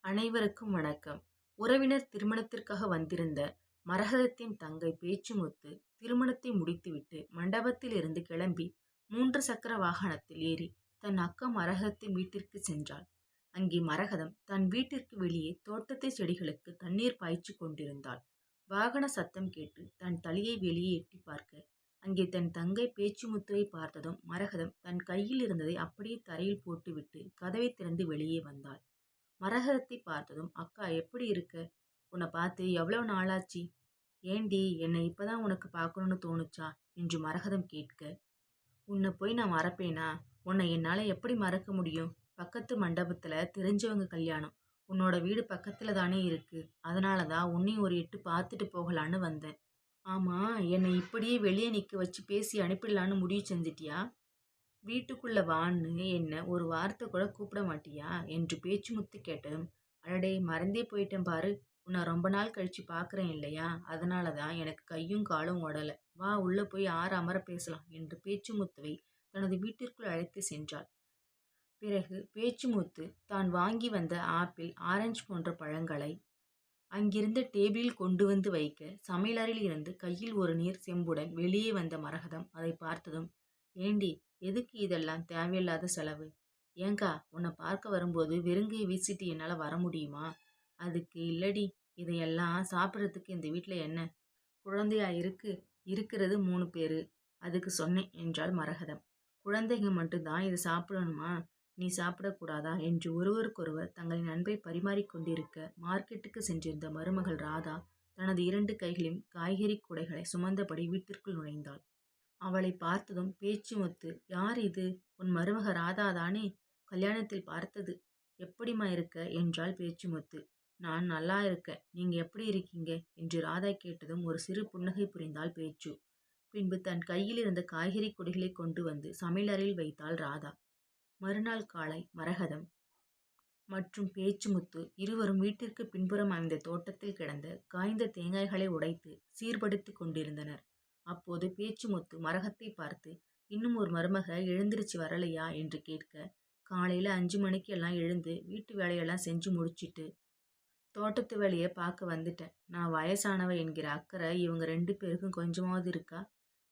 அனைவருக்கும் வணக்கம். உறவினர் திருமணத்திற்காக வந்திருந்த மரகதத்தின் தங்கை பேச்சுமுத்து திருமணத்தை முடித்துவிட்டு மண்டபத்தில் இருந்து கிளம்பி 3 சக்கர வாகனத்தில் ஏறி தன் அக்கா மரகதத்தின் வீட்டிற்கு சென்றாள். அங்கே மரகதம் தன் வீட்டிற்கு வெளியே தோட்டத்து செடிகளுக்கு தண்ணீர் பாய்ச்சி கொண்டிருந்தாள். வாகன சத்தம் கேட்டு தன் தலையை வெளியே எட்டி பார்க்க அங்கே தன் தங்கை பேச்சுமுத்துவை பார்த்ததும் மரகதம் தன் கையில் இருந்ததை அப்படியே தரையில் போட்டுவிட்டு கதவை திறந்து வெளியே வந்தாள். மரகதத்தை பார்த்ததும், அக்கா எப்படி இருக்க? உன்னை பார்த்து எவ்வளவு நாளாச்சு? ஏண்டி என்னை இப்பதான் உனக்கு பார்க்கணும்னு தோணுச்சா என்று மரகதம் கேட்க, உன்னை போய் நான் மறப்பேனா? உன்னை என்னால் எப்படி மறக்க முடியும்? பக்கத்து மண்டபத்தில் தெரிஞ்சவங்க கல்யாணம். உன்னோட வீடு பக்கத்தில் தானே இருக்கு. அதனால தான் உன்னையும் ஒரு எட்டு பார்த்துட்டு போகலான்னு வந்தேன். ஆமாம், என்னை இப்படியே வெளியே நிற்க வச்சு பேசி அனுப்பிடலான்னு முடிவு செஞ்சிட்டியா? வீட்டுக்குள்ள வான்னு என்ன ஒரு வார்த்தை கூட கூப்பிட மாட்டியா என்று பேச்சுமுத்து கேட்டதும், அடடே மறந்தே போயிட்டேன் பாரு. உன்னை ரொம்ப நாள் கழிச்சு பார்க்குறேன் இல்லையா, அதனால தான் எனக்கு கையும் காலும் ஓடலை. வா உள்ள போய் அமர பேசலாம் என்று பேச்சுமுத்துவை தனது வீட்டிற்குள் அழைத்து சென்றாள். பிறகு பேச்சுமுத்து தான் வாங்கி வந்த ஆப்பிள், ஆரஞ்சு போன்ற பழங்களை அங்கிருந்த டேபிளில் கொண்டு வந்து வைக்க, சமையலறையில் இருந்து கையில் ஒரு நீர் செம்புடன் வெளியே வந்த மரகதம் அதை பார்த்ததும், ஏண்டி எதுக்கு இதெல்லாம் தேவையில்லாத செலவு? ஏங்கா உன்னை பார்க்க வரும்போது வெறுங்கையை வீசிட்டு என்னால் வர முடியுமா? அதுக்கு இல்லடி, இதையெல்லாம் சாப்பிட்றதுக்கு இந்த வீட்டில் என்ன குழந்தையா இருக்கு? இருக்கிறது 3 பேர், அதுக்கு சொன்னேன் என்றாள் மரகதம். குழந்தைங்க மட்டும்தான் இதை சாப்பிடணுமா? நீ சாப்பிடக்கூடாதா என்று ஒருவருக்கொருவர் தங்களின் அன்பை பரிமாறிக்கொண்டிருக்க, மார்க்கெட்டுக்கு சென்றிருந்த மருமகள் ராதா தனது 2 கைகளிலும் காய்கறி கூடைகளை சுமந்தபடி வீட்டிற்குள் நுழைந்தாள். அவளை பார்த்ததும் பேச்சுமுத்து, யார் இது? உன் மருமக ராதா தானே? கல்யாணத்தில் பார்த்தது. எப்படிம்மா இருக்க என்றாள் பேச்சுமுத்து. நான் நல்லா இருக்கேன், நீங்க எப்படி இருக்கீங்க என்று ராதா கேட்டதும் ஒரு சிறு புன்னகை புரிந்தாள் பேச்சு. பின்பு தன் கையில் இருந்த காய்கறி கொடிகளை கொண்டு வந்து சமையலறையில் வைத்தாள் ராதா. மறுநாள் காலை மரகதம் மற்றும் பேச்சுமுத்து இருவரும் வீட்டிற்கு பின்புறம் அமைந்த தோட்டத்தில் கிடந்த காய்ந்த தேங்காய்களை உடைத்து சீர்படுத்தி கொண்டிருந்தனர். அப்போது பேச்சுமுத்து மரகத்தை பார்த்து, இன்னும் ஒரு மருமக எழுந்திருச்சு வரலையா என்று கேட்க, காலையில் 5 மணிக்கு எல்லாம் எழுந்து வீட்டு வேலையெல்லாம் செஞ்சு முடிச்சிட்டு தோட்டத்து வேலையை பார்க்க வந்துட்டேன். நான் வயசானவ என்கிற அக்கறை இவங்க 2 பேருக்கும் கொஞ்சமாவது இருக்கா?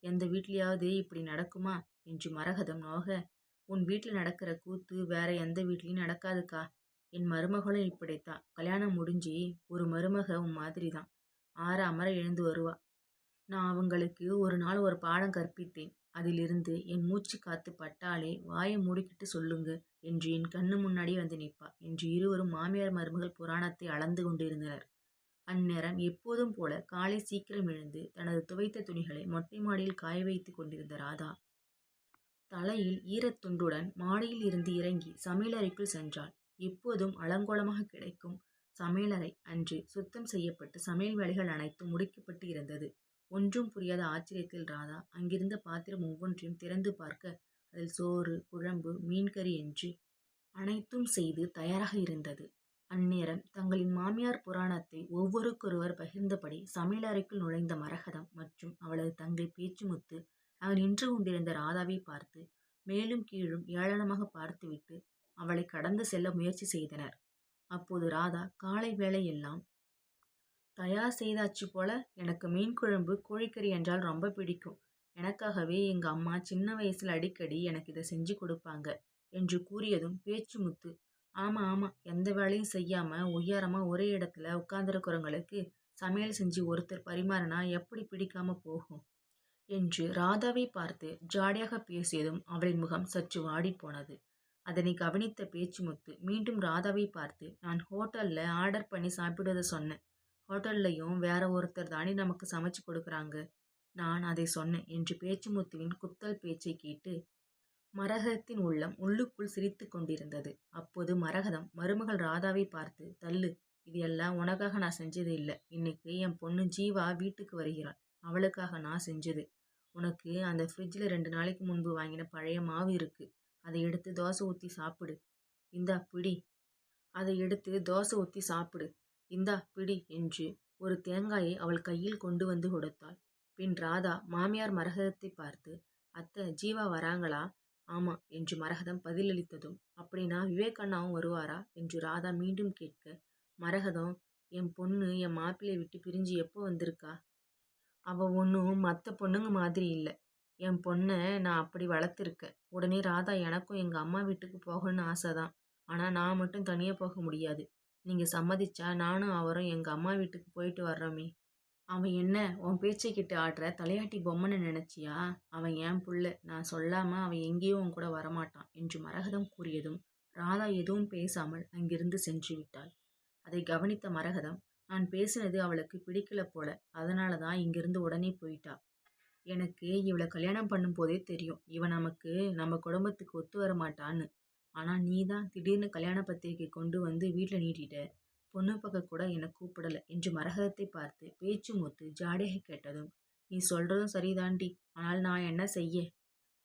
எந்த வீட்லையாவது இப்படி நடக்குமா என்று மரகதம் நோக, உன் வீட்டில் நடக்கிற கூத்து வேற எந்த வீட்லையும் நடக்காதுக்கா. என் மருமகளும் இப்படித்தான். கல்யாணம் முடிஞ்சு ஒரு மருமக உன் மாதிரி தான் அமர எழுந்து வருவா. நான் அவங்களுக்கு ஒரு நாள் ஒரு பாடம் கற்பித்தேன். அதிலிருந்து என் மூச்சு காத்து பட்டாலே வாயை மூடிக்கிட்டு சொல்லுங்க என்று என் கண்ணு முன்னாடி வந்து நிற்பா என்று இருவரும் மாமியார் மருமகள் புராணத்தை அளந்து கொண்டிருந்தனர். அந்நேரம் எப்போதும் போல காலை சீக்கிரம் எழுந்து தனது துவைத்த துணிகளை மொட்டை மாடியில் காய வைத்து கொண்டிருந்த ராதா தலையில் ஈரத்துண்டுடன் மாடியில் இருந்து இறங்கி சமையலறைக்குள் சென்றாள். எப்போதும் அலங்கோலமாக கிடைக்கும் சமையலறை அன்று சுத்தம் செய்யப்பட்டு சமையல் வேலைகள் அனைத்தும் முடிக்கப்பட்டு இருந்தது. ஒன்றும் புரியாத ஆச்சரியத்தில் ராதா அங்கிருந்த பாத்திரம் ஒவ்வொன்றையும் திறந்து பார்க்க, அதில் சோறு, குழம்பு, மீன்கறி என்று அனைத்தும் செய்து தயாராக இருந்தது. அந்நேரம் தங்களின் மாமியார் புராணத்தை ஒவ்வொருக்கொருவர் பகிர்ந்தபடி சமையலறைக்குள் நுழைந்த மரகதம் மற்றும் அவளது தங்கை பேச்சுமுத்து அவள் நின்று கொண்டிருந்த ராதாவை பார்த்து மேலும் கீழும் ஏளனமாக பார்த்துவிட்டு அவளை கடந்து செல்ல முயற்சி செய்தனர். அப்போது ராதா, காலை வேளையெல்லாம் தயார் செய்தாச்சு போல. எனக்கு மீன் குழம்பு, கோழிக்கறி என்றால் ரொம்ப பிடிக்கும். எனக்காகவே எங்கள் அம்மா சின்ன வயசில் அடிக்கடி எனக்கு இதை செஞ்சு கொடுப்பாங்க என்று கூறியதும் பேச்சுமுத்து, ஆமாம் ஆமாம், எந்த வேலையும் செய்யாமல் ஒய்யாரமாக ஒரே இடத்துல உட்கார்ந்துருக்கிறவங்களுக்கு சமையல் செஞ்சு ஒருத்தர் பரிமாறினா எப்படி பிடிக்காம போகும் என்று ராதாவை பார்த்து ஜாடியாக பேசியதும் அவளின் முகம் சற்று வாடிப்போனது. அதனை கவனித்த பேச்சுமுத்து மீண்டும் ராதாவை பார்த்து, நான் ஹோட்டலில் ஆர்டர் பண்ணி சாப்பிடுவதை சொன்னேன். ஹோட்டல்லையும் வேற ஒருத்தர் தானே நமக்கு சமைச்சு கொடுக்குறாங்க. நான் அதை சொன்னேன் என்று பேச்சுமுத்துவின் குத்தல் பேச்சை கேட்டு மரகதத்தின் உள்ளம் உள்ளுக்குள் சிரித்து கொண்டிருந்தது. அப்போது மரகதம் மருமகள் ராதாவை பார்த்து, தள்ளு, இது எல்லாம் உனக்காக நான் செஞ்சது இல்லை. இன்னைக்கு என் பொண்ணு ஜீவா வீட்டுக்கு வருகிறாள். அவளுக்காக நான் செஞ்சது. உனக்கு அந்த ஃப்ரிட்ஜில் 2 நாளைக்கு முன்பு வாங்கின பழைய மாவு இருக்கு. அதை எடுத்து தோசை ஊற்றி சாப்பிடு. இந்தா பிடி. அதை எடுத்து தோசை ஊற்றி சாப்பிடு. இந்தா பிடி என்று ஒரு தேங்காயை அவள் கையில் கொண்டு வந்து கொடுத்தாள். பின் ராதா மாமியார் மரகதத்தை பார்த்து, அத்தை ஜீவா வராங்களா? ஆமா என்று மரகதம் பதிலளித்ததும், அப்படின்னா விவேக் அண்ணாவும் வருவாரா என்று ராதா மீண்டும் கேட்க, மரகதம், என் பொண்ணு என் மாப்பிள்ளையை விட்டு பிரிஞ்சு எப்போ வந்திருக்கா? அவ ஒன்றும் மற்ற பொண்ணுங்க மாதிரி இல்லை. என் பொண்ணை நான் அப்படி வளர்த்துருக்கேன். உடனே ராதா, எனக்கும் எங்கள் அம்மா வீட்டுக்கு போகணும்னு ஆசை தான். ஆனால் நான் மட்டும் தனியாக போக முடியாது. நீங்கள் சம்மதிச்சா நானும் அவரும் எங்கள் அம்மா வீட்டுக்கு போயிட்டு வர்றோமே. அவன் என்ன உன் பேச்சை கிட்ட ஆடுற தலையாட்டி பொம்மைன்னு நினைச்சியா? அவன் என் புள்ள. நான் சொல்லாம அவன் எங்கேயும் உன் கூட வரமாட்டான் என்று மரகதம் கூறியதும் ராதா எதுவும் பேசாமல் அங்கிருந்து சென்று விட்டாள். அதை கவனித்த மரகதம், நான் பேசினது அவளுக்கு பிடிக்கல போல, அதனால தான் இங்கிருந்து உடனே போயிட்டா. எனக்கு இவளை கல்யாணம் பண்ணும் போதே தெரியும், இவன் நமக்கு நம்ம குடும்பத்துக்கு ஒத்து வர மாட்டான்னு. ஆனா நீ தான் திடீர்னு கல்யாண பத்திரிக்கை கொண்டு வந்து வீட்டில் நீட்டிட்ட. பொண்ணு பார்க்க கூட என்னை கூப்பிடல என்று மரகதத்தை பார்த்து பேச்சு மூத்து ஜாடையாக கேட்டதும், நீ சொல்றதும் சரிதாண்டி, ஆனால் நான் என்ன செய்ய?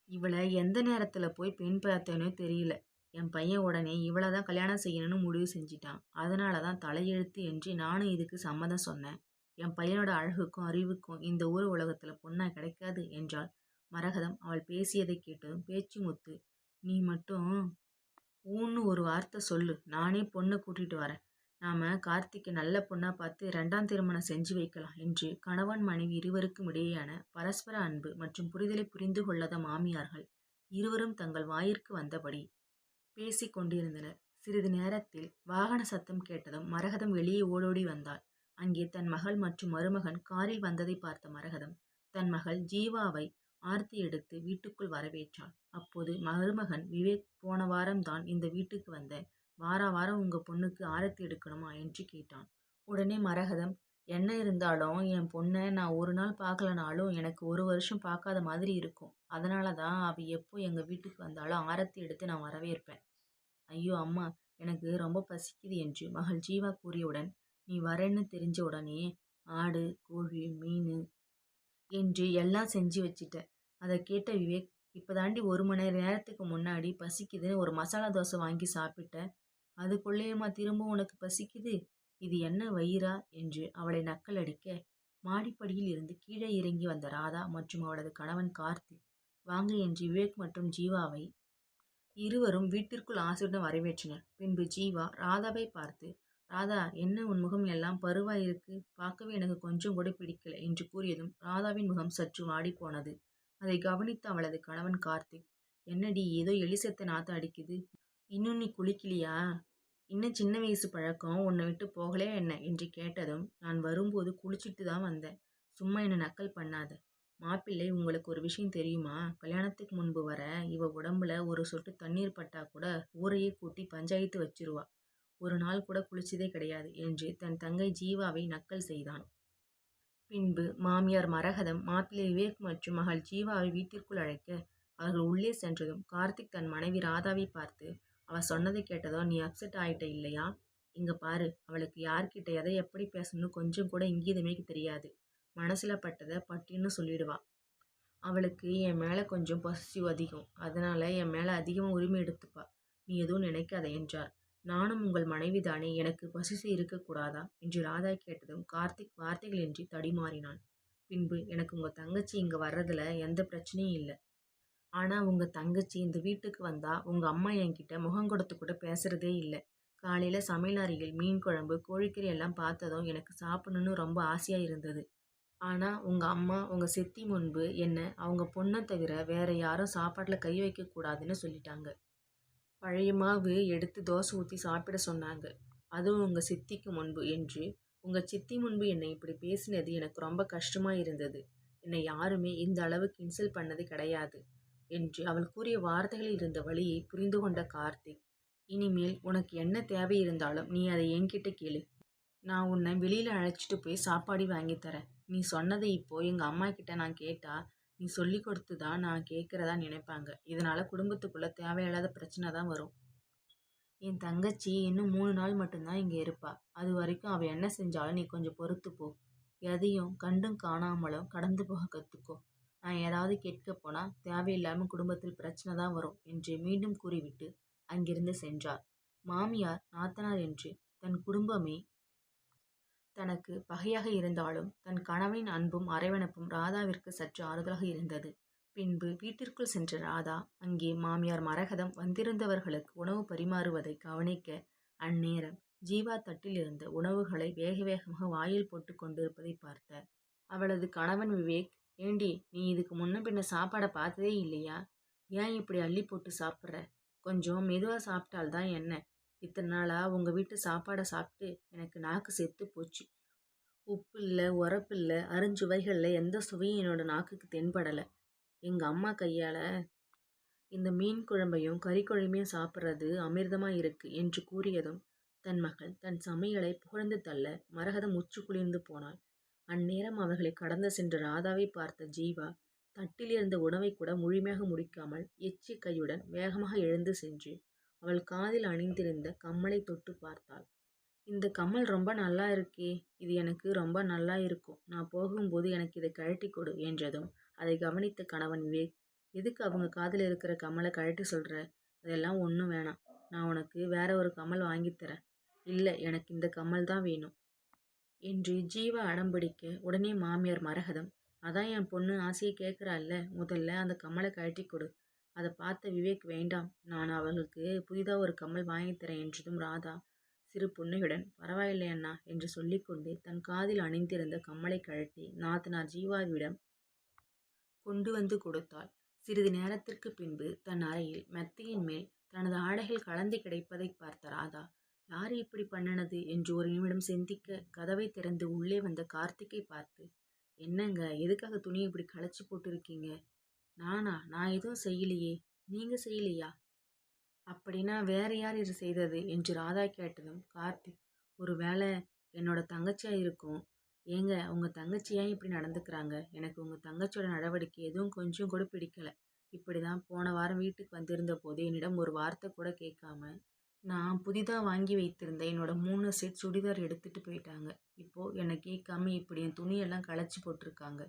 இவளை எந்த நேரத்துல போய் பெண் பார்த்தேனோ தெரியல. என் பையன் உடனே இவளை தான் கல்யாணம் செய்யணும்னு முடிவு செஞ்சிட்டான். அதனால தான் தலையெழுத்து என்று நானும் இதுக்கு சம்மதம் சொன்னேன். என் பையனோட அழகுக்கும் அறிவுக்கும் இந்த ஊர் உலகத்துல பொண்ணா கிடைக்காது என்றாள் மரகதம். அவள் பேசியதை கேட்டதும் பேச்சு முத்து, நீ மட்டும் ஊன்னு ஒரு வார்த்தை சொல்லு, நானே பொண்ணை கூட்டிட்டு வரேன். நாம கார்த்திக்கு நல்ல பொண்ணா பார்த்து 2ஆம் திருமணம் செஞ்சு வைக்கலாம் என்று கணவன் மனைவி இருவருக்கும் இடையேயான பரஸ்பர அன்பு மற்றும் புரிதலை புரிந்து கொள்ளாத மாமியார்கள் இருவரும் தங்கள் வாயிற்கு வந்தபடி பேசிக் கொண்டிருந்தனர். சிறிது நேரத்தில் வாகன சத்தம் கேட்டதும் மரகதம் வெளியே ஓடோடி வந்தாள். அங்கே தன் மகள் மற்றும் மருமகன் காரில் வந்ததை பார்த்த மரகதம் தன் மகள் ஜீவாவை ஆர்த்தி எடுத்து வீட்டுக்குள் வரவேற்றாள். அப்போது மருமகன் விவேக், போன வாரம் தான் இந்த வீட்டுக்கு வந்த, வாரம் உங்க பொண்ணுக்கு ஆரத்தி எடுக்கணுமா என்று கேட்டான். உடனே மரகதம், என்ன இருந்தாலும் என் பொண்ணை நான் ஒரு நாள் பார்க்கலனாலும் எனக்கு 1 வருஷம் பார்க்காத மாதிரி இருக்கும். அதனால தான் அவ எப்போ எங்கள் வீட்டுக்கு வந்தாலும் ஆரத்தி எடுத்து நான் வரவேற்பேன். ஐயோ அம்மா, எனக்கு ரொம்ப பசிக்குது என்று மகள் ஜீவா கூறியவுடன், நீ வரேன்னு தெரிஞ்ச உடனே ஆடு, கோழி, மீன் என்று எல்லாம் செஞ்சு வச்சிட்ட. அதை கேட்ட விவேக், இப்போதாண்டி 1 மணி நேரத்துக்கு முன்னாடி பசிக்குதுன்னு ஒரு மசாலா தோசை வாங்கி சாப்பிட்ட, அதுக்குள்ளேயுமா திரும்ப உனக்கு பசிக்குது? இது என்ன வயிறா என்று அவளை நக்கல் அடிக்க, மாடிப்படியில் இருந்து கீழே இறங்கி வந்த ராதா மற்றும் அவளது கணவன் கார்த்திக் வாங்க என்று விவேக் மற்றும் ஜீவாவை இருவரும் வீட்டிற்குள் ஆசையுடன் வரவேற்றனர். பின்பு ஜீவா ராதாவை பார்த்து, ராதா, என்ன உன் முகம் எல்லாம் பருவா இருக்கு, பார்க்கவே எனக்கு கொஞ்சம் கூட பிடிக்கல என்று கூறியதும் ராதாவின் முகம் சற்று வாடிப்போனது. அதை கவனித்த அவளது கணவன் கார்த்திக், என்னடி ஏதோ எலி செத்த நாத்தம் அடிக்குது, இன்னும் நீ குளிக்கலையா? இன்னும் சின்ன வயசு பழக்கம் உன்னை விட்டு போகலையா என்ன என்று கேட்டதும், நான் வரும்போது குளிச்சுட்டு தான் வந்தேன், சும்மா என்னை நக்கல் பண்ணாத. மாப்பிள்ளை, உங்களுக்கு ஒரு விஷயம் தெரியுமா? கல்யாணத்துக்கு முன்பு வர இவ உடம்புல ஒரு சொட்டு தண்ணீர் பட்டா கூட ஊரையே கூட்டி பஞ்சாயத்து வச்சிருவா. ஒரு நாள் கூட குளிச்சதே கிடையாது என்று தன் தங்கை ஜீவாவை நக்கல் செய்தான். பின்பு மாமியார் மரகதம் மாப்பிள்ளை விவேக் மற்றும் மகள் ஜீவாவை வீட்டிற்குள் அழைக்க, அவர்கள் உள்ளே சென்றதும் கார்த்திக் தன் மனைவி ராதாவை பார்த்து, அவ சொன்னதை கேட்டதோ நீ அப்செட் ஆயிட்ட இல்லையா? இங்க பாரு, அவளுக்கு யார்கிட்ட எதை எப்படி பேசணும்னு கொஞ்சம் கூட இங்கீதமே தெரியாது. மனசுல பட்டதை பட்டின்னு சொல்லிடுவா. அவளுக்கு என் மேலே கொஞ்சம் பொசசிவ் அதிகம். அதனால என் மேலே அதிகமாக உரிமை எடுத்துப்பா. நீ எதுவும் நினைக்காத என்றார். நானும் உங்கள் மனைவிதானே, எனக்கு பசிசு இருக்கக்கூடாதா என்று ராதா கேட்டதும் கார்த்திக் வார்த்தைகளின்றி தடிமாறினான். பின்பு, எனக்கு உங்கள் தங்கச்சி இங்கே வர்றதுல எந்த பிரச்சனையும் இல்லை. ஆனால் உங்கள் தங்கச்சி இந்த வீட்டுக்கு வந்தா உங்கள் அம்மா என்கிட்ட முகம் கொடுத்து கூட பேசுறதே இல்லை. காலையில் சமையல் அறையில் மீன் குழம்பு, கோழிக்கறி எல்லாம் பார்த்ததும் எனக்கு சாப்பிடணுன்னு ரொம்ப ஆசையாக இருந்தது. ஆனால் உங்கள் அம்மா உங்கள் சித்தி முன்பு என்ன அவங்க பொண்ணை தவிர வேற யாரும் சாப்பாட்டில் கை வைக்கக்கூடாதுன்னு சொல்லிட்டாங்க. பழைய மாவு எடுத்து தோசை ஊற்றி சாப்பிட சொன்னாங்க, அதுவும் உங்கள் சித்திக்கு முன்பு என்று. உங்கள் சித்தி முன்பு என்னை இப்படி பேசினது எனக்கு ரொம்ப கஷ்டமாக இருந்தது. என்னை யாருமே இந்த அளவுக்கு இன்சல்ட் பண்ணது கிடையாது என்று அவள் கூறிய வார்த்தைகளில் இருந்த வழியை புரிந்து கொண்ட கார்த்திக், இனிமேல் உனக்கு என்ன தேவை இருந்தாலும் நீ அதை என்கிட்ட கேளு. நான் உன்னை வெளியில் அழைச்சிட்டு போய் சாப்பாடு வாங்கி தரேன். நீ சொன்னதை இப்போ எங்கள் அம்மா கிட்ட நான் கேட்டா, நீ சொல்லி கொடுத்து தான் நான் கேட்குறதா நினைப்பாங்க. இதனால் குடும்பத்துக்குள்ளே தேவையில்லாத பிரச்சனை தான் வரும். என் தங்கச்சி இன்னும் 3 நாள் மட்டும்தான் இங்கே இருப்பா. அது வரைக்கும் அவள் என்ன செஞ்சாலும் நீ கொஞ்சம் பொறுத்துப்போ. எதையும் கண்டும் காணாமலும் கடந்து போக கற்றுக்கோ. நான் ஏதாவது கேட்க போனால் தேவையில்லாமல் குடும்பத்தில் பிரச்சனை தான் வரும் என்று மீண்டும் கூறிவிட்டு அங்கிருந்து சென்றார். மாமியார் நாத்தனார் என்று தன் குடும்பமே தனக்கு பகையாக இருந்தாலும் தன் கணவனின் அன்பும் அரவணைப்பும் ராதாவிற்கு சற்று ஆறுதலாக இருந்தது. பின்பு வீட்டிற்குள் சென்ற ராதா அங்கே மாமியார் மரகதம் வந்திருந்தவர்களுக்கு உணவு பரிமாறுவதை கவனிக்க, அந்நேரம் ஜீவா தட்டில் இருந்த உணவுகளை வேக வேகமாக வாயில் போட்டு கொண்டிருப்பதை பார்த்தார். அவளது கணவன் விவேக், ஏண்டி, நீ இதுக்கு முன்ன பின்ன சாப்பாடை பார்த்ததே இல்லையா? ஏன் இப்படி அள்ளி போட்டு சாப்பிட்ற? கொஞ்சம் மெதுவா சாப்பிட்டால்தான் என்ன? இத்தனை நாளா உங்க வீட்டு சாப்பாடை சாப்பிட்டு எனக்கு நாக்கு செத்து போச்சு. உப்பு இல்லை, உரப்பு இல்லை, அருஞ்சுவைகளில் எந்த சுவையும் என்னோட நாக்குக்கு தென்படலை. எங்க அம்மா கையால இந்த மீன் குழம்பையும் கறி குழம்பையும் சாப்பிட்றது அமிர்தமா இருக்கு என்று கூறியதும் தன் மகள் தன் சமையலை புகழ்ந்து தள்ள மரகதம் உச்சி குளிர்ந்து போனாள். அந்நேரம் அவர்களை கடந்து சென்ற ராதாவை பார்த்த ஜீவா தட்டில் இருந்த உணவை கூட முழுமையாக முடிக்காமல் எச்சி கையுடன் வேகமாக எழுந்து சென்று அவள் காதில் அணிந்திருந்த கம்மலை தொட்டு பார்த்தாள். இந்த கம்மல் ரொம்ப நல்லா இருக்கே, இது எனக்கு ரொம்ப நல்லா இருக்கும், நான் போகும்போது எனக்கு இதை கழட்டி கொடு என்றதும் அதை கவனித்த கணவன் விவேக், எதுக்கு அவங்க காதில் இருக்கிற கம்மலை கழட்டி சொல்கிற? அதெல்லாம் ஒன்றும் வேணாம், நான் உனக்கு வேற ஒரு கம்மல் வாங்கித்தரேன். இல்லை, எனக்கு இந்த கம்மல் தான் வேணும் என்று ஜீவா அடம்பிடிக்க, உடனே மாமியார் மரகதம், அதான் என் பொண்ணு ஆசையை கேட்குறாள்ல, முதல்ல அந்த கம்மலை கழட்டி கொடு. அதை பார்த்த விவேக், வேண்டாம், நான் அவளுக்கு புதிதாக ஒரு கம்மல் வாங்கித்தரேன் என்றதும் ராதா சிறு புன்னையுடன், பரவாயில்லை அண்ணா என்று சொல்லிக்கொண்டு தன் காதில் அணிந்திருந்த கம்மலை கழட்டி நாத்தனார் ஜீவாவிடம் கொண்டு வந்து கொடுத்தாள். சிறிது நேரத்திற்கு பின்பு தன் அறையில் மெத்தையின் மேல் தனது ஆடைகள் கலந்து கிடைப்பதை பார்த்த ராதா, யார் இப்படி பண்ணினது என்று ஒரு நிமிடம் சிந்திக்க, கதவை திறந்து உள்ளே வந்த கார்த்திக்கை பார்த்து, என்னங்க, எதுக்காக துணியை இப்படி களைச்சி போட்டிருக்கீங்க? நான் எதுவும் செய்யலையே. நீங்க செய்யலையா? அப்படின்னா வேற யார் இது செய்தது என்று ராதா கேட்டதும் கார்த்திக், ஒரு வேளை என்னோட தங்கச்சியா இருக்கும். ஏங்க, உங்க தங்கச்சி ஏன் இப்படி நடந்துக்கிறாங்க? எனக்கு உங்க தங்கச்சியோட நடவடிக்கை எதுவும் கொஞ்சம் கூட பிடிக்கல. இப்படிதான் போன வாரம் வீட்டுக்கு வந்திருந்த போது என்னிடம் ஒரு வார்த்தை கூட கேட்காம நான் புதிதாக வாங்கி வைத்திருந்த என்னோட 3 செட் சுடிதார் எடுத்துட்டு போயிட்டாங்க. இப்போ என்னை கேட்காம இப்படி என் துணியெல்லாம் களைச்சி போட்டிருக்காங்க.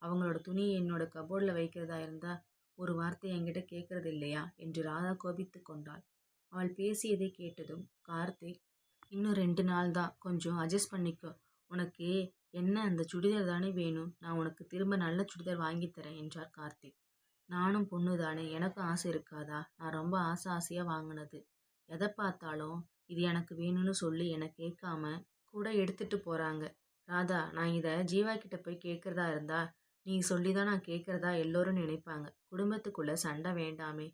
அவங்களோட துணியை என்னோட கபோர்டில் வைக்கிறதா இருந்தா ஒரு வார்த்தை என்கிட்ட கேட்கறது இல்லையா என்று ராதா கோபித்து கொண்டாள். அவள் பேசியதை கேட்டதும் கார்த்திக், இன்னும் 2 நாள் தான், கொஞ்சம் அட்ஜஸ்ட் பண்ணிக்கோ. உனக்கு என்ன, அந்த சுடிதார் தானே வேணும், நான் உனக்கு திரும்ப நல்ல சுடிதார் வாங்கித்தரேன் என்றார் கார்த்திக். நானும் பொண்ணு தானே, எனக்கும் ஆசை இருக்காதா? நான் ரொம்ப ஆசையாக வாங்கினது. எதை பார்த்தாலும் இது எனக்கு வேணும்னு சொல்லி என்னை கேட்காம கூட எடுத்துட்டு போகிறாங்க. ராதா, நான் இதை ஜீவா கிட்ட போய் கேட்குறதா இருந்தா நீ சொல்லி தான் நான் கேட்குறதா எல்லோரும் நினைப்பாங்க. குடும்பத்துக்குள்ளே சண்டை வேண்டாமே.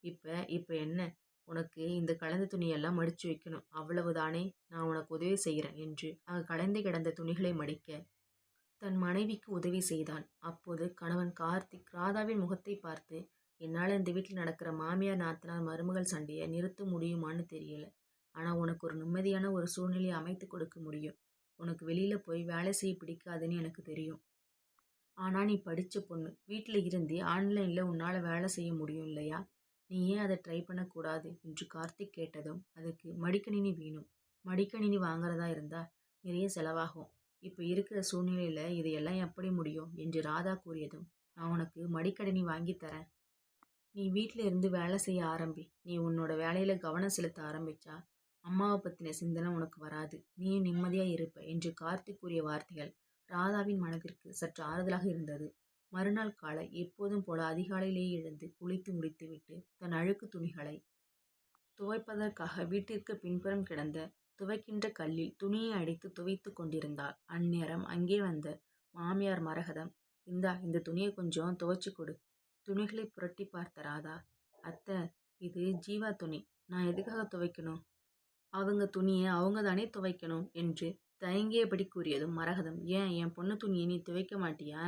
இப்போ என்ன, உனக்கு இந்த கலந்த துணியெல்லாம் மடித்து வைக்கணும், அவ்வளவுதானே? நான் உனக்கு உதவி செய்கிறேன் என்று அங்கே கலந்து கிடந்த துணிகளை மடிக்க தன் மனைவிக்கு உதவி செய்தான். அப்போது கணவன் கார்த்திக் ராதாவின் முகத்தை பார்த்து, என்னால் இந்த வீட்டில் நடக்கிற மாமியார் நாத்தனார் மருமகள் சண்டையை நிறுத்த முடியுமான்னு தெரியல. ஆனால் உனக்கு ஒரு நிம்மதியான ஒரு சூழ்நிலையை அமைத்து கொடுக்க முடியும். உனக்கு வெளியில் போய் வேலை செய்ய பிடிக்காதுன்னு எனக்கு தெரியும். ஆனால் நீ படித்த பொண்ணு, வீட்டில் இருந்தே ஆன்லைனில் உன்னால் வேலை செய்ய முடியும் இல்லையா? நீ ஏன் அதை ட்ரை பண்ணக்கூடாது என்று கார்த்திக் கேட்டதும், அதுக்கு மடிக்கணினி வேணும். மடிக்கணினி வாங்குறதா இருந்தால் நிறைய செலவாகும். இப்போ இருக்கிற சூழ்நிலையில் இதையெல்லாம் எப்படி முடியும் என்று ராதா கூறியதும், நான் உனக்கு மடிக்கணினி வாங்கி தரேன். நீ வீட்டில் இருந்து வேலை செய்ய ஆரம்பி. நீ உன்னோட வேலையில் கவனம் செலுத்த ஆரம்பிச்சா அம்மாவை பற்றின சிந்தனை உனக்கு வராது, நீயும் நிம்மதியாக இருப்ப என்று கார்த்திக் கூறிய வார்த்தைகள் ராதாவின் மனதிற்கு சற்று ஆறுதலாக இருந்தது. மறுநாள் காலை எப்போதும் போல அதிகாலையிலேயே எழுந்து குளித்து முடித்துவிட்டு தன் அழுக்கு துணிகளை துவைப்பதற்காக வீட்டிற்கு பின்புறம் கிடந்த துவைக்கின்ற கல்லில் துணியை அடித்து துவைத்து கொண்டிருந்தாள். அந்நேரம் அங்கே வந்த மாமியார் மரகதம், இந்த துணியை கொஞ்சம் துவைச்சி கொடு. துணிகளை புரட்டி பார்த்த ராதா, அத்தை, இது ஜீவா துணி, நான் எதுக்காக துவைக்கணும்? அவங்க துணியை அவங்க தானே துவைக்கணும் என்று தயங்கியபடி கூறியதும் மரகதம், ஏன், என் பொண்ணு துணியை நீ துவைக்க மாட்டியா?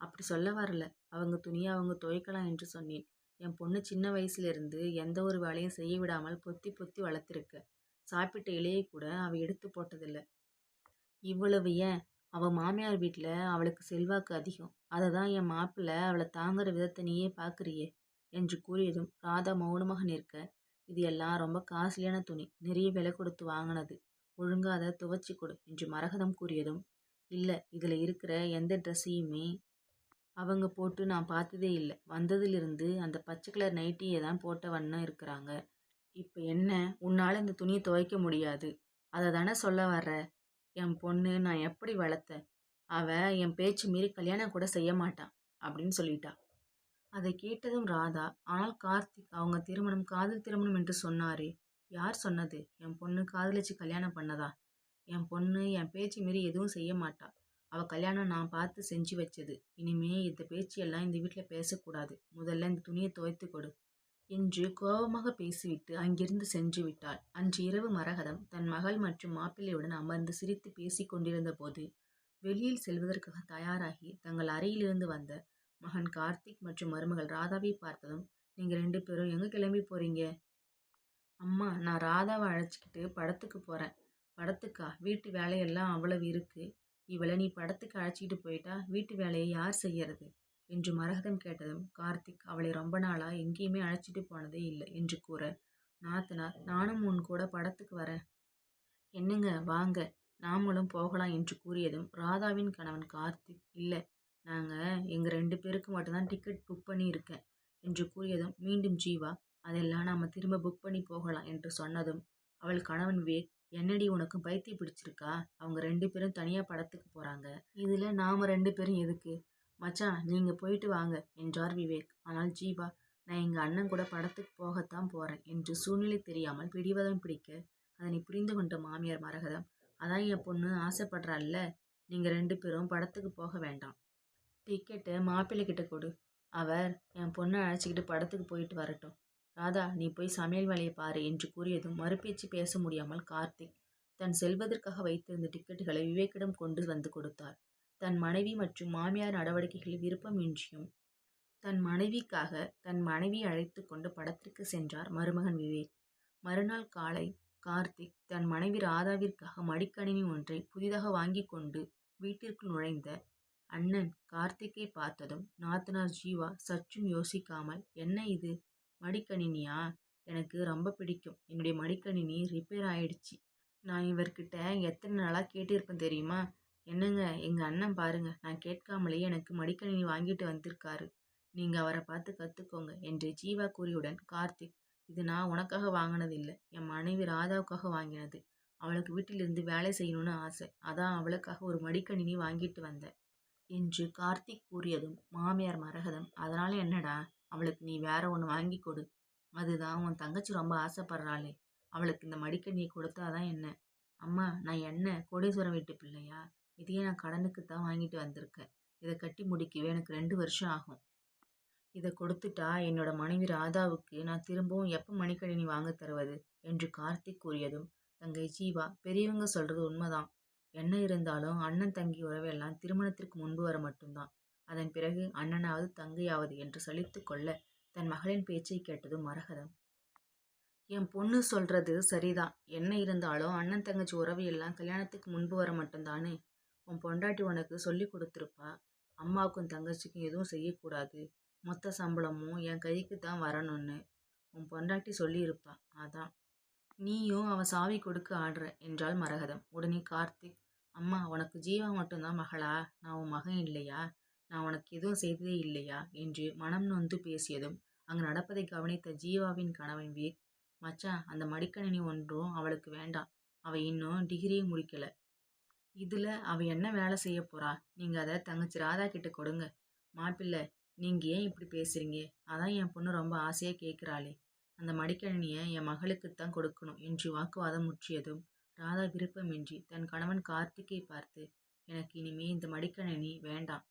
அப்படி சொல்ல வரல, அவங்க துணியை அவங்க துவைக்கலாம் என்று சொன்னேன். என் பொண்ணு சின்ன வயசுலேருந்து எந்த ஒரு வேலையும் செய்ய விடாமல் பொத்தி பொத்தி வளர்த்துருக்க. சாப்பிட்ட இலையை கூட அவள் எடுத்து போட்டதில்லை. இவ்வளவு ஏன், அவள் மாமியார் வீட்டில் அவளுக்கு செல்வாக்கு அதிகம். அதை தான் என் மாப்பிள்ளை அவளை தாங்குற விதத்தை நீயே பார்க்குறியே என்று கூறியதும் ராதா மௌனமாக நிற்க, இது எல்லாம் ரொம்ப காஸ்ட்லியான துணி, நிறைய விலை கொடுத்து வாங்கினது, ஒழுங்காக அதை துவைச்சி கொடு என்று மரகதம் கூறியதும், இல்லை, இதில் இருக்கிற எந்த ட்ரெஸ்ஸையுமே அவங்க போட்டு நான் பார்த்ததே இல்லை. வந்ததிலிருந்து அந்த பச்சை கலர் நைட்டியை தான் போட்ட வண்ணம் இருக்கிறாங்க. இப்போ என்ன, உன்னால் இந்த துணியை துவைக்க முடியாது, அதை தானே சொல்ல வர்ற? என் பொண்ணு நான் எப்படி வளர்த்தேன், அவள் என் பேச்சு மீறி கல்யாணம் கூட செய்ய மாட்டான் அப்படின்னு சொல்லிட்டா. அதை கேட்டதும் ராதா, ஆனால் கார்த்திக் அவங்க திருமணம் காதல் திருமணம் என்று சொன்னாரே, யார் சொன்னது? என் பொண்ணு காதலிச்சு கல்யாணம் பண்ணதா? என் பொண்ணு என் பேச்சு மீறி எதுவும் செய்ய மாட்டா. அவ கல்யாணம் நான் பார்த்து செஞ்சு வச்சது. இனிமே இந்த பேச்சு எல்லாம் இந்த வீட்டில் பேசக்கூடாது. முதல்ல இந்த துணியை துவைத்து கொடு என்று கோபமாக பேசிவிட்டு அங்கிருந்து சென்று விட்டாள். அன்று இரவு மரகதம் தன் மகள் மற்றும் மாப்பிள்ளையுடன் அமர்ந்து சிரித்து பேசிக் கொண்டிருந்த போது வெளியில் செல்வதற்காக தயாராகி தங்கள் அறையிலிருந்து வந்த மகன் கார்த்திக் மற்றும் மருமகள் ராதாவை பார்த்ததும், நீங்க 2 பேரும் எங்க கிளம்பி போறீங்க? அம்மா, நான் ராதாவை அழைச்சிக்கிட்டு படத்துக்கு போறேன். படத்துக்கா? வீட்டு வேலையெல்லாம் அவ்வளவு இருக்கு. இவளை நீ படத்துக்கு அழைச்சிக்கிட்டு போயிட்டா வீட்டு வேலையை யார் செய்யறது? என்று மரகதம் கேட்டதும், கார்த்திக் அவளை ரொம்ப நாளா எங்கேயுமே அழைச்சிட்டு போனதே இல்லை என்று கூற, நாத்தனார், நானும் உன் கூட படத்துக்கு வரேன். என்னங்க வாங்க, நாமளும் போகலாம் என்று கூறியதும், ராதாவின் கணவன் கார்த்திக், இல்லை, நாங்கள் எங்கள் 2 பேருக்கு மட்டும்தான் டிக்கெட் புக் பண்ணி இருக்கேன் என்று கூறியதும், மீண்டும் ஜீவா, அதெல்லாம் நாம் திரும்ப புக் பண்ணி போகலாம் என்று சொன்னதும், அவள் கணவன் விவேக், என்னடி உனக்கு பைத்தியம் பிடிச்சிருக்கா? அவங்க 2 பேரும் தனியாக படத்துக்கு போகிறாங்க, இதில் நாம் 2 பேரும் எதுக்கு? மச்சான், நீங்கள் போயிட்டு வாங்க என்றார் விவேக். ஆனால் ஜீவா, நான் எங்கள் அண்ணன் கூட படத்துக்கு போகத்தான் போகிறேன் என்று சூழ்நிலை தெரியாமல் பிடிவாதம் பிடிக்க, அதனை புரிந்து கொண்ட மாமியார் மரகதம், அதான் என் பொண்ணு ஆசைப்படுறாள்ல, நீங்கள் 2 பேரும் படத்துக்கு போக வேண்டாம். டிக்கெட்டை மாப்பிள்ளைகிட்ட கொடு. அவர் என் பொண்ணை அழைச்சிக்கிட்டு படத்துக்கு போயிட்டு வரட்டும். ராதா, நீ போய் சமையல் வேலையை பாரு என்று கூறியதும் மறுபேச்சு பேச முடியாமல் கார்த்திக் தன் செல்வதற்காக வைத்திருந்த டிக்கெட்டுகளை விவேக்கிடம் கொண்டு வந்து கொடுத்தார். தன் மனைவி மற்றும் மாமியார் நடவடிக்கைகளில் விருப்பமின்றியும் தன் மனைவிக்காக தன் மனைவி அழைத்து கொண்டு படத்திற்கு சென்றார் மருமகன் விவேக். மறுநாள் காலை கார்த்திக் தன் மனைவி ராதாவிற்காக மடிக்கணினி ஒன்றை புதிதாக வாங்கி கொண்டு வீட்டிற்குள் நுழைந்த அண்ணன் கார்த்திக்கை பார்த்ததும் நாத்தனார் ஜீவா சற்றும் யோசிக்காமல், என்ன இது, மடிக்கணினியா? எனக்கு ரொம்ப பிடிக்கும். என்னுடைய மடிக்கணினி ரிப்பேர் ஆயிடுச்சு. நான் இவர்கிட்ட எத்தனை நாளாக கேட்டிருப்பேன் தெரியுமா? என்னங்க, எங்கள் அண்ணன் பாருங்க, நான் கேட்காமலேயே எனக்கு மடிக்கணினி வாங்கிட்டு வந்திருக்காரு. நீங்கள் அவரை பார்த்து கற்றுக்கோங்க என்று ஜீவா கூறியுடன், கார்த்திக், இது நான் உனக்காக வாங்கினது இல்லை, என் மனைவி ராதாவுக்காக வாங்கினது. அவளுக்கு வீட்டிலிருந்து வேலை செய்யணும்னு ஆசை, அதான் அவளுக்காக ஒரு மடிக்கணினி வாங்கிட்டு வந்தேன் என்று கார்த்திக் கூறியதும் மாமியார் மரகதம், அதனால என்னடா, அவளுக்கு நீ வேற ஒன்று வாங்கி கொடு. அதுதான் உன் தங்கச்சி ரொம்ப ஆசைப்படுறாளே, அவளுக்கு இந்த மடிக்கணியை கொடுத்தாதான் என்ன? அம்மா, நான் என்ன கோடீஸ்வரம் வீட்டு பிள்ளையா? இதையே நான் கடனுக்கு தான் வாங்கிட்டு வந்திருக்கேன். இதை கட்டி முடிக்கவே எனக்கு 2 வருஷம் ஆகும். இதை கொடுத்துட்டா என்னோட மனைவி ராதாவுக்கு நான் திரும்பவும் எப்போ மடிக்கணினி வாங்க தருவது என்று கார்த்திக் கூறியதும், தங்கை ஜீவா, பெரியவங்க சொல்றது உண்மைதான். என்ன இருந்தாலும் அண்ணன் தங்கி உறவெல்லாம் திருமணத்திற்கு முன்பு வர மட்டும்தான். அதன் பிறகு அண்ணனாவது தங்கையாவது என்று சலித்து கொள்ள தன் மகளின் பேச்சை கேட்டதும் மரகதம், என் பொண்ணு சொல்றது சரிதான். என்ன இருந்தாலும் அண்ணன் தங்கச்சி உறவு எல்லாம் கல்யாணத்துக்கு முன்பு வர மட்டும்தானே. உன் பொண்டாட்டி உனக்கு சொல்லி கொடுத்துருப்பா, அம்மாவுக்கும் தங்கச்சிக்கும் எதுவும் செய்யக்கூடாது, மொத்த சம்பளமும் என் கைக்கு தான் வரணும்னு உன் பொண்டாட்டி சொல்லியிருப்பா. அதான் நீயும் அவன் சாவி கொடுக்க ஆடுற என்றாள் மரகதம். உடனே கார்த்திக், அம்மா, உனக்கு ஜீவா மட்டும்தான் மகளா? நான் உன் மகன் இல்லையா? நான் உனக்கு எதுவும் செய்ததே இல்லையா என்று மனம் நொந்து பேசியதும் அங்கு நடப்பதை கவனித்த ஜீவாவின் கணவன் விவேக், மச்சான், அந்த மடிக்கணினி ஒன்றும் அவளுக்கு வேண்டாம். அவள் இன்னும் டிகிரியும் முடிக்கல. இதில் அவள் என்ன வேலை செய்ய போறா? நீங்கள் அதை தங்கச்சி ராதா கிட்ட கொடுங்க. மாப்பிள்ளை, நீங்கள் ஏன் இப்படி பேசுறீங்க? அதான் என் பொண்ணு ரொம்ப ஆசையாக கேட்குறாளே, அந்த மடிக்கணினியை என் மகளுக்குத்தான் கொடுக்கணும் என்று வாக்குவாதம் முற்றியதும் ராதா விருப்பமின்றி தன் கணவன் கார்த்திக்கை பார்த்து, எனக்கு இனிமே இந்த மடிக்கணினி வேண்டாம்,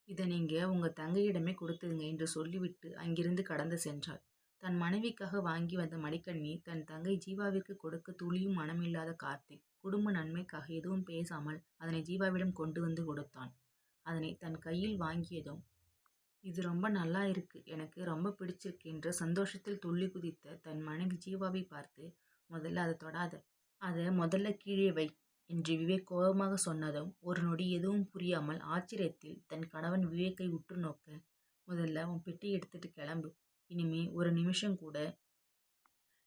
இதை நீங்கள் உங்கள் தங்கையிடமே கொடுத்துருங்க என்று சொல்லிவிட்டு அங்கிருந்து கடந்து சென்றாள். தன் மனைவிக்காக வாங்கி வந்த மடிக்கணினி தன் தங்கை ஜீவாவிற்கு கொடுக்க துளியும் மனமில்லாத கார்த்திக் குடும்ப நன்மைக்காக எதுவும் பேசாமல் அதனை ஜீவாவிடம் கொண்டு வந்து கொடுத்தான். அதனை தன் கையில் வாங்கியதும், இது ரொம்ப நல்லா இருக்கு, எனக்கு ரொம்ப பிடிச்சிருக்கு என்று சந்தோஷத்தில் துள்ளி குதித்த தன் மனைவி ஜீவாவை பார்த்து, முதல்ல அதை தொடாத, அதை முதல்ல கீழே வை என்று விவேக் கோபமாக சொன்னதும் ஒரு நொடி எதுவும் புரியாமல் ஆச்சரியத்தில் தன் கணவன் விவேக்கை உற்று நோக்க, முதல்ல உன் பெட்டி எடுத்துட்டு கிளம்பு, இனிமே ஒரு நிமிஷம் கூட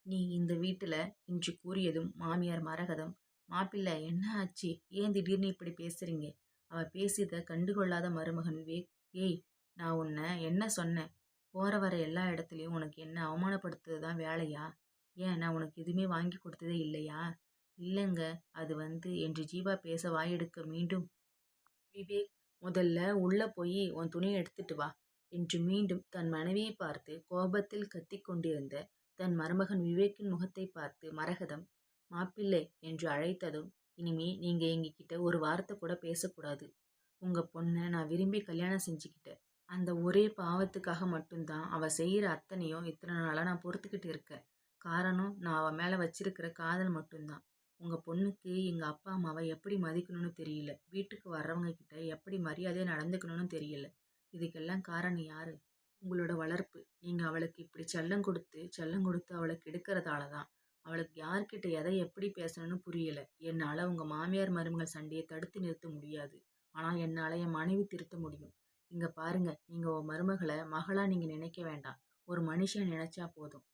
நீ இந்த வீட்டில் என்று கூறியதும் மாமியார் மரகதம், மாப்பிள்ளை, என்ன ஆச்சு? ஏன் திடீர்னு இப்படி பேசுறீங்க? அவள் பேசியதை கண்டுகொள்ளாத மருமகன் விவேக், ஏய், நான் உன்னை என்ன சொன்னேன்? போகிற வர எல்லா இடத்துலையும் உனக்கு என்ன அவமானப்படுத்துறது தான் வேலையா? ஏன் நான் உனக்கு எதுவுமே வாங்கி கொடுத்ததே இல்லையா? இல்லைங்க, அது என்று ஜீவா பேச வாயெடுக்க மீண்டும் விவேக், முதல்ல உள்ளே போய் உன் துணியை எடுத்துட்டு வா, என்று மீண்டும் தன் மனைவியை பார்த்து கோபத்தில் கத்திக் கொண்டிருந்த தன் மருமகன் விவேக்கின் முகத்தை பார்த்து மரகதம் மாப்பிள்ளை என்று அழைத்ததும், இனிமே நீங்க எங்ககிட்ட ஒரு வார்த்தை கூட பேசக்கூடாது. உங்க பொண்ணை நான் விரும்பி கல்யாணம் செஞ்சுக்கிட்டேன். அந்த ஒரே பாவத்துக்காக மட்டும்தான் அவ செய்கிற அத்தனையும் இத்தனை நாளாக நான் பொறுத்துக்கிட்டு இருக்கேன். காரணம், நான் அவள் மேலே வச்சிருக்கிற காதல் மட்டும்தான். உங்கள் பொண்ணுக்கு எங்கள் அப்பா அம்மாவை எப்படி மதிக்கணும்னு தெரியல. வீட்டுக்கு வர்றவங்க கிட்ட எப்படி மரியாதையாக நடந்துக்கணும்னு தெரியல. இதுக்கெல்லாம் காரணம் யார்? உங்களோட வளர்ப்பு. நீங்கள் அவளுக்கு இப்படி செல்லம் கொடுத்து அவளை கெடுக்கிறதால தான். அவளுக்கு யார்கிட்ட எதை எப்படி பேசணும்னு புரியலை. என்னால் உங்கள் மாமியார் மருமகள் சண்டையை தடுத்து நிறுத்த முடியாது. ஆனால் என்னால் என் மனைவி திருத்த முடியும். இங்கே பாருங்க, நீங்கள் உங்கள் மருமகளை மகளாக நீங்கள் நினைக்க வேண்டாம். ஒரு மனுஷன் நினைச்சா போதும்.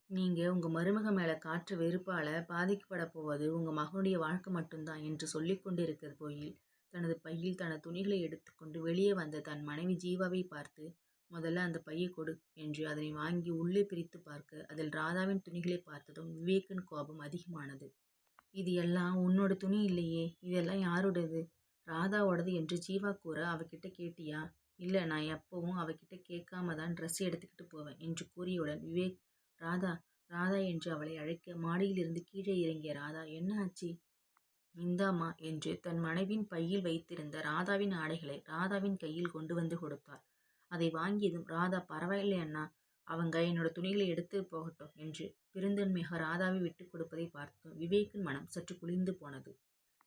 நீங்கள் உங்கள் மருமக மேலே காற்று வெறுப்பால் பாதிக்கப்பட போவது உங்கள் மகனுடைய வாழ்க்கை மட்டும்தான் என்று சொல்லி கொண்டிருக்கிற போயில் தனது பையில் தனது துணிகளை எடுத்துக்கொண்டு வெளியே வந்த தன் மனைவி ஜீவாவை பார்த்து, முதல்ல அந்த பையை கொடு என்று அதனை வாங்கி உள்ளே பிரித்து பார்க்க அதில் ராதாவின் துணிகளை பார்த்ததும் விவேக்கின் கோபம் அதிகமானது. இது எல்லாம் உன்னோட துணி இல்லையே, இதெல்லாம் யாரோடது? ராதாவோடது என்று ஜீவா கூற, அவகிட்ட கேட்டியா? இல்லை, நான் எப்பவும் அவகிட்ட கேட்காம தான் ட்ரெஸ் எடுத்துக்கிட்டு போவேன் என்று கூறியவுடன் விவேக், ராதா ராதா என்று அவளை அழைக்க மாடியிலிருந்து கீழே இறங்கிய ராதா, என்ன ஆச்சு? இந்தாம்மா என்று தன் மனைவின் பையில் வைத்திருந்த ராதாவின் ஆடைகளை ராதாவின் கையில் கொண்டு வந்து கொடுத்தார். அதை வாங்கியதும் ராதா, பரவாயில்லை அண்ணா, அவங்க என்னோட துணிகளை எடுத்து போகட்டும் என்று பெருந்தன்மையாக ராதாவை விட்டு கொடுப்பதை பார்த்து விவேக்கின் மனம் சற்று குளிர்ந்து போனது.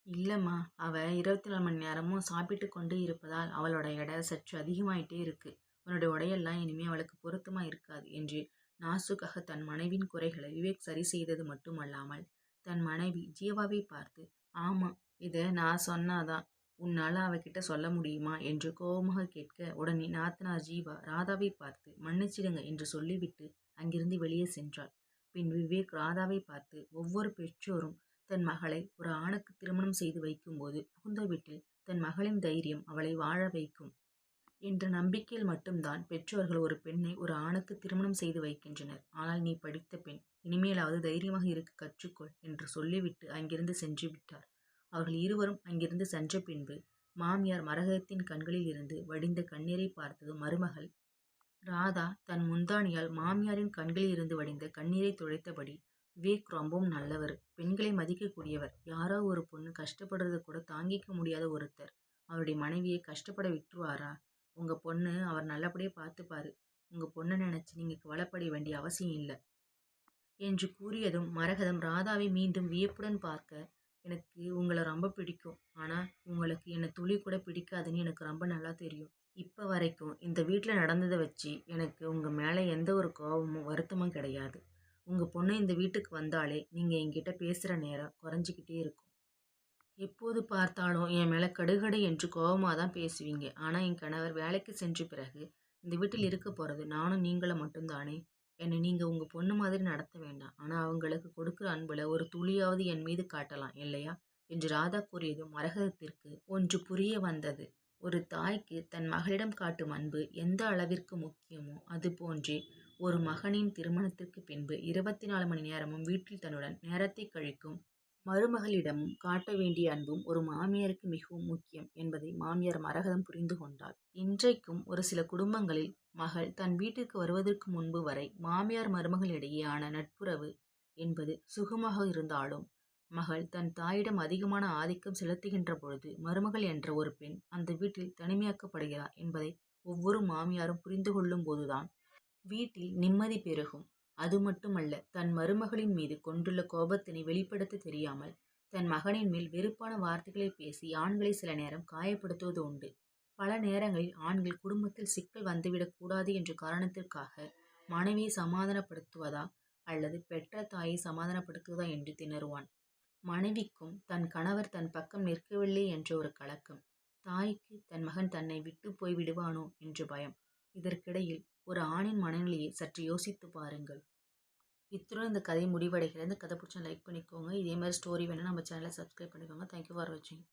இல்லைம்மா, அவள் 24 மணி நேரமும் சாப்பிட்டு கொண்டே இருப்பதால் அவளோட எடை சற்று அதிகமாயிட்டே இருக்கு. உன்னோட உடையெல்லாம் இனிமேல் அவளுக்கு பொருத்தமாக இருக்காது என்று நாசுக்காக தன் மனைவின் குறைகளை விவேக் சரி செய்தது மட்டுமல்லாமல் தன் மனைவி ஜீவாவை பார்த்து, ஆமாம், இதை நான் சொன்னாதான் உன்னால் அவகிட்ட சொல்ல முடியுமா என்று கோபமாக கேட்க, உடனே நாத்தனார் ஜீவா ராதாவை பார்த்து மன்னிச்சிடுங்க என்று சொல்லிவிட்டு அங்கிருந்து வெளியே சென்றாள். பின் விவேக் ராதாவை பார்த்து, ஒவ்வொரு பெற்றோரும் தன் மகளை ஒரு ஆணுக்கு திருமணம் செய்து வைக்கும்போது புகுந்த வீட்டில் தன் மகளின் தைரியம் அவளை வாழ வைக்கும் என்ற நம்பிக்கையில் மட்டும்தான் பெற்றோர்கள் ஒரு பெண்ணை ஒரு ஆணுக்கு திருமணம் செய்து வைக்கின்றனர். ஆனால் நீ படித்த பெண், இனிமேலாவது தைரியமாக இருக்க கற்றுக்கொள் என்று சொல்லிவிட்டு அங்கிருந்து சென்று விட்டார். அவர்கள் இருவரும் அங்கிருந்து சென்ற பின்பு மாமியார் மரகதத்தின் கண்களில் இருந்து வடிந்த கண்ணீரை பார்த்ததும் மருமகள் ராதா தன் முந்தானியால் மாமியாரின் கண்களில் இருந்து வடிந்த கண்ணீரை துடைத்தபடி, விவேக் ரொம்பவும் நல்லவர், பெண்களை மதிக்கக்கூடியவர். யாரோ ஒரு பொண்ணு கஷ்டப்படுறது கூட தாங்கிக்க முடியாத ஒருத்தர் அவருடைய மனைவியை கஷ்டப்பட விட்டுருவாரா? உங்கள் பொண்ணு அவர் நல்லபடியாக பார்த்துப்பாரு. உங்கள் பொண்ணை நினச்சி நீங்கள் கவலைப்பட வேண்டிய அவசியம் இல்லை என்று கூறியதும் மரகதம் ராதாவை மீண்டும் வியப்புடன் பார்க்க, எனக்கு உங்களை ரொம்ப பிடிக்கும். ஆனால் உங்களுக்கு என்னை துளி கூட பிடிக்காதுன்னு எனக்கு ரொம்ப நல்லா தெரியும். இப்போ வரைக்கும் இந்த வீட்டில் நடந்ததை வச்சு எனக்கு உங்கள் மேலே எந்த ஒரு கோபமும் வருத்தமும் கிடையாது. உங்கள் பொண்ணு இந்த வீட்டுக்கு வந்தாலே நீங்கள் என்கிட்ட பேசுகிற நேரம் குறைஞ்சிக்கிட்டே இருக்கும். எப்போது பார்த்தாலும் என் மேலே கடுகடை என்று கோபமாக தான் பேசுவீங்க. ஆனால் என் கணவர் வேலைக்கு சென்ற பிறகு இந்த வீட்டில் இருக்க போகிறது நானும் நீங்களும் மட்டும்தானே. என்னை நீங்கள் உங்கள் பொண்ணு மாதிரி நடத்த வேண்டாம். ஆனால் அவங்களுக்கு கொடுக்குற அன்பில் ஒரு துளியாவது என் மீது காட்டலாம் இல்லையா என்று ராதா கூறியதும் மரகதத்திற்கு ஒன்று புரிய வந்தது. ஒரு தாய்க்கு தன் மகளிடம் காட்டும் அன்பு எந்த அளவிற்கு முக்கியமோ அதுபோன்றே ஒரு மகனின் திருமணத்திற்கு பின்பு 24 மணி நேரமும் வீட்டில் தன்னுடன் நேரத்தை கழிக்கும் மருமகளிடமும் காட்ட வேண்டிய அன்பும் ஒரு மாமியாருக்கு மிகவும் முக்கியம் என்பதை மாமியார் மரகதம் புரிந்து கொண்டாள். இன்றைக்கும் ஒரு சில குடும்பங்களில் மகள் தன் வீட்டிற்கு வருவதற்கு முன்பு வரை மாமியார் மருமகளிடையேயான நட்புறவு என்பது சுகமாக இருந்தாலும் மகள் தன் தாயிடம் அதிகமான ஆதிக்கம் செலுத்துகின்ற பொழுது மருமகள் என்ற ஒரு பெண் அந்த வீட்டில் தனிமையாக்கப்படுகிறார் என்பதை ஒவ்வொரு மாமியாரும் புரிந்து கொள்ளும் போதுதான் வீட்டில் நிம்மதி பெருகும். அது மட்டுமல்ல, தன் மருமகளின் மீது கொண்டுள்ள கோபத்தினை வெளிப்படுத்த தெரியாமல் தன் மகனின் மேல் வெறுப்பான வார்த்தைகளை பேசி ஆண்களை சில நேரம் காயப்படுத்துவது உண்டு. பல நேரங்களில் ஆண்கள் குடும்பத்தில் சிக்கல் வந்துவிடக் கூடாது என்ற காரணத்திற்காக மனைவியை சமாதானப்படுத்துவதா அல்லது பெற்ற தாயை சமாதானப்படுத்துவதா என்று திணறுவான். மனைவிக்கும் தன் கணவர் தன் பக்கம் நிற்கவில்லை என்ற ஒரு கலக்கம், தாய்க்கு தன் மகன் தன்னை விட்டு போய் விடுவானோ என்ற பயம். இதற்கிடையில் ஒரு ஆணின் மனநிலையை சற்று யோசித்து பாருங்கள். இத்துடன் இந்த கதை முடிவடைகிறது. இந்த கதை பிடிச்சா லைக் பண்ணிக்கோங்க. இதே மாதிரி ஸ்டோரி வேணால் நம்ம சேனலை சப்ஸ்கிரைப் பண்ணிக்கோங்க. தேங்க்யூ ஃபார் வாட்சிங்.